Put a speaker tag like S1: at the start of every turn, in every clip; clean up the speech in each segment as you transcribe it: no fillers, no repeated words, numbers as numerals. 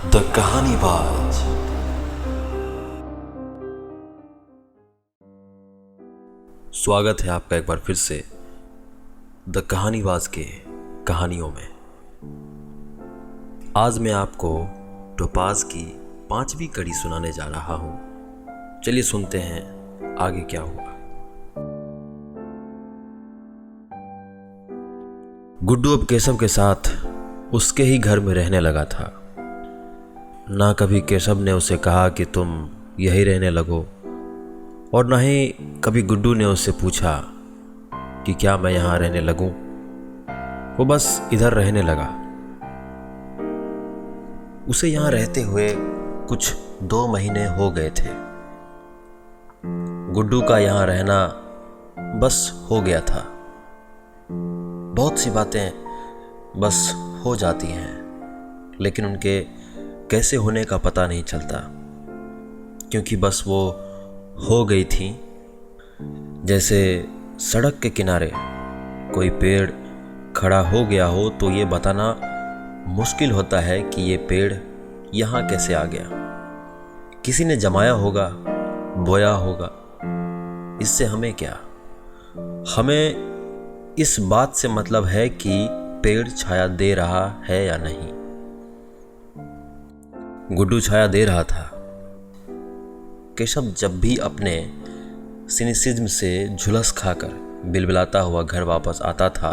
S1: The कहानीबाज। स्वागत है आपका एक बार फिर से द कहानीबाज के कहानियों में। आज मैं आपको टोपाज की 5वीं कड़ी सुनाने जा रहा हूं। चलिए सुनते हैं आगे क्या हुआ। गुड्डू अब केशव के साथ उसके ही घर में रहने लगा था। ना कभी केशव ने उसे कहा कि तुम यही रहने लगो, और ना ही कभी गुड्डू ने उससे पूछा कि क्या मैं यहाँ रहने लगूं। वो बस इधर रहने लगा। उसे यहाँ रहते हुए कुछ 2 महीने हो गए थे। गुड्डू का यहाँ रहना बस हो गया था। बहुत सी बातें बस हो जाती हैं, लेकिन उनके कैसे होने का पता नहीं चलता, क्योंकि बस वो हो गई थी। जैसे सड़क के किनारे कोई पेड़ खड़ा हो गया हो तो ये बताना मुश्किल होता है कि ये पेड़ यहाँ कैसे आ गया। किसी ने जमाया होगा, बोया होगा। इससे हमें क्या? हमें इस बात से मतलब है कि पेड़ छाया दे रहा है या नहीं। गुड्डू छाया दे रहा था। केशव जब भी अपने सिनिसिज्म से झुलस खाकर बिलबिलाता हुआ घर वापस आता था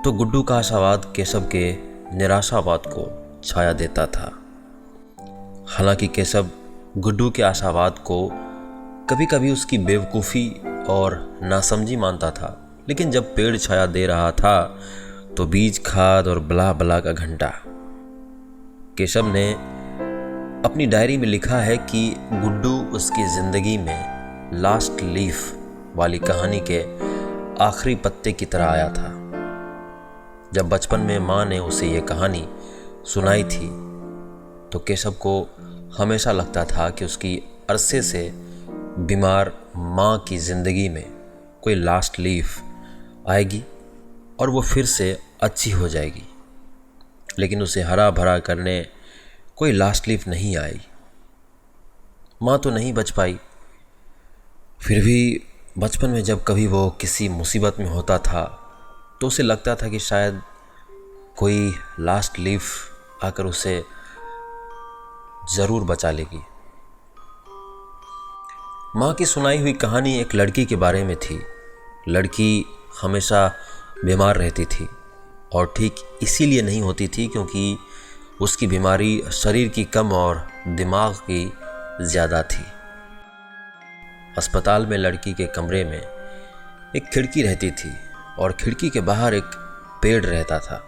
S1: तो गुड्डू का आशावाद केशव के निराशावाद को छाया देता था। हालांकि केशव गुड्डू के आशावाद को कभी कभी उसकी बेवकूफ़ी और नासमझी मानता था, लेकिन जब पेड़ छाया दे रहा था तो बीज, खाद और बला बला का घंटा। केशव ने अपनी डायरी में लिखा है कि गुड्डू उसकी ज़िंदगी में लास्ट लीफ वाली कहानी के आखिरी पत्ते की तरह आया था। जब बचपन में माँ ने उसे ये कहानी सुनाई थी तो केशव को हमेशा लगता था कि उसकी अरसे से बीमार माँ की ज़िंदगी में कोई लास्ट लीफ आएगी और वो फिर से अच्छी हो जाएगी, लेकिन उसे हरा भरा करने कोई लास्ट लीफ नहीं आई। माँ तो नहीं बच पाई। फिर भी बचपन में जब कभी वो किसी मुसीबत में होता था तो उसे लगता था कि शायद कोई लास्ट लीफ आकर उसे ज़रूर बचा लेगी। माँ की सुनाई हुई कहानी एक लड़की के बारे में थी। लड़की हमेशा बीमार रहती थी, और ठीक इसीलिए नहीं होती थी क्योंकि उसकी बीमारी शरीर की कम और दिमाग की ज़्यादा थी। अस्पताल में लड़की के कमरे में एक खिड़की रहती थी और खिड़की के बाहर एक पेड़ रहता था।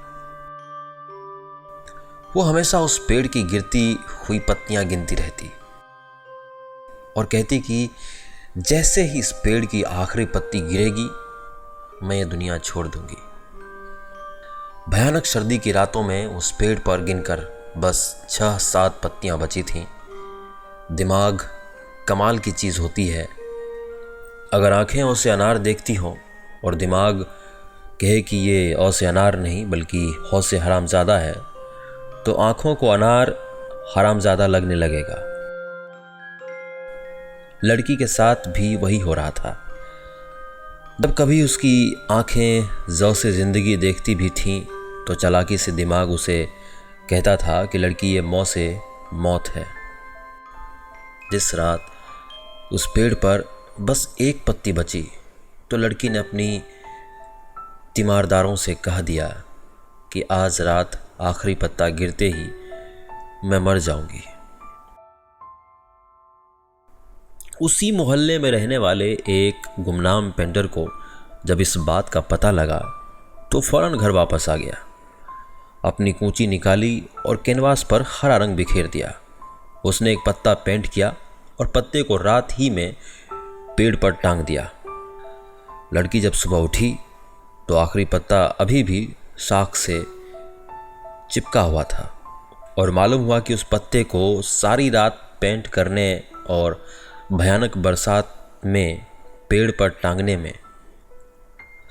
S1: वो हमेशा उस पेड़ की गिरती हुई पत्तियां गिनती रहती और कहती कि जैसे ही इस पेड़ की आखिरी पत्ती गिरेगी मैं ये दुनिया छोड़ दूंगी। भयानक सर्दी की रातों में उस पेड़ पर गिनकर बस 6-7 पत्तियां बची थीं। दिमाग कमाल की चीज़ होती है। अगर आंखें औ से अनार देखती हों और दिमाग कहे कि ये औ से अनार नहीं बल्कि हौ से हरामज़ादा है, तो आंखों को अनार हरामज़ादा लगने लगेगा। लड़की के साथ भी वही हो रहा था। जब कभी उसकी आंखें जौ से ज़िंदगी देखती भी थीं तो चालाकी से दिमाग उसे कहता था कि लड़की ये मौ से मौत है। जिस रात उस पेड़ पर बस एक पत्ती बची तो लड़की ने अपनी तीमारदारों से कह दिया कि आज रात आखिरी पत्ता गिरते ही मैं मर जाऊंगी। उसी मोहल्ले में रहने वाले एक गुमनाम पेंटर को जब इस बात का पता लगा तो फौरन घर वापस आ गया। अपनी कूंची निकाली और कैनवास पर हरा रंग बिखेर दिया। उसने एक पत्ता पेंट किया और पत्ते को रात ही में पेड़ पर टांग दिया। लड़की जब सुबह उठी तो आखिरी पत्ता अभी भी शाख से चिपका हुआ था और मालूम हुआ कि उस पत्ते को सारी रात पेंट करने और भयानक बरसात में पेड़ पर टांगने में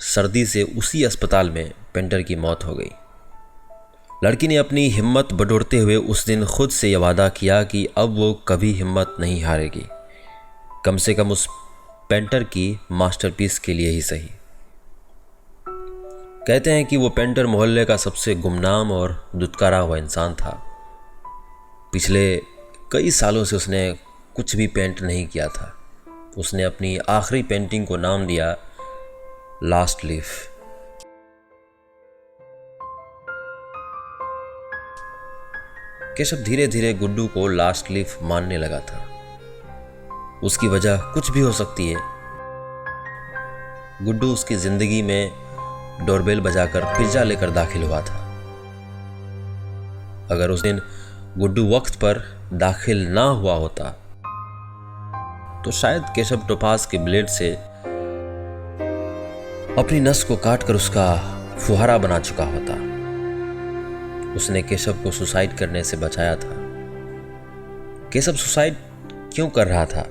S1: सर्दी से उसी अस्पताल में पेंटर की मौत हो गई। लड़की ने अपनी हिम्मत बटोरते हुए उस दिन खुद से यह वादा किया कि अब वो कभी हिम्मत नहीं हारेगी, कम से कम उस पेंटर की मास्टरपीस के लिए ही सही। कहते हैं कि वो पेंटर मोहल्ले का सबसे गुमनाम और दुत्कारा हुआ इंसान था। पिछले कई सालों से उसने कुछ भी पेंट नहीं किया था। उसने अपनी आखिरी पेंटिंग को नाम दिया लास्ट लीफ। केशव धीरे धीरे गुड्डू को लास्ट लीफ मानने लगा था। उसकी वजह कुछ भी हो सकती है। गुड्डू उसकी जिंदगी में डोरबेल बजाकर पिज्जा लेकर दाखिल हुआ था। अगर उस दिन गुड्डू वक्त पर दाखिल ना हुआ होता तो शायद केशव टोपाज के ब्लेड से अपनी नस को काटकर उसका फुहारा बना चुका होता। उसने केशव को सुसाइड करने से बचाया था। केशव सुसाइड क्यों कर रहा था?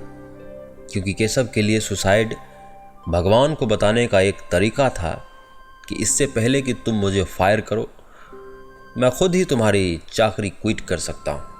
S1: क्योंकि केशव के लिए सुसाइड भगवान को बताने का एक तरीका था कि इससे पहले कि तुम मुझे फायर करो, मैं खुद ही तुम्हारी चाकरी क्विट कर सकता हूं।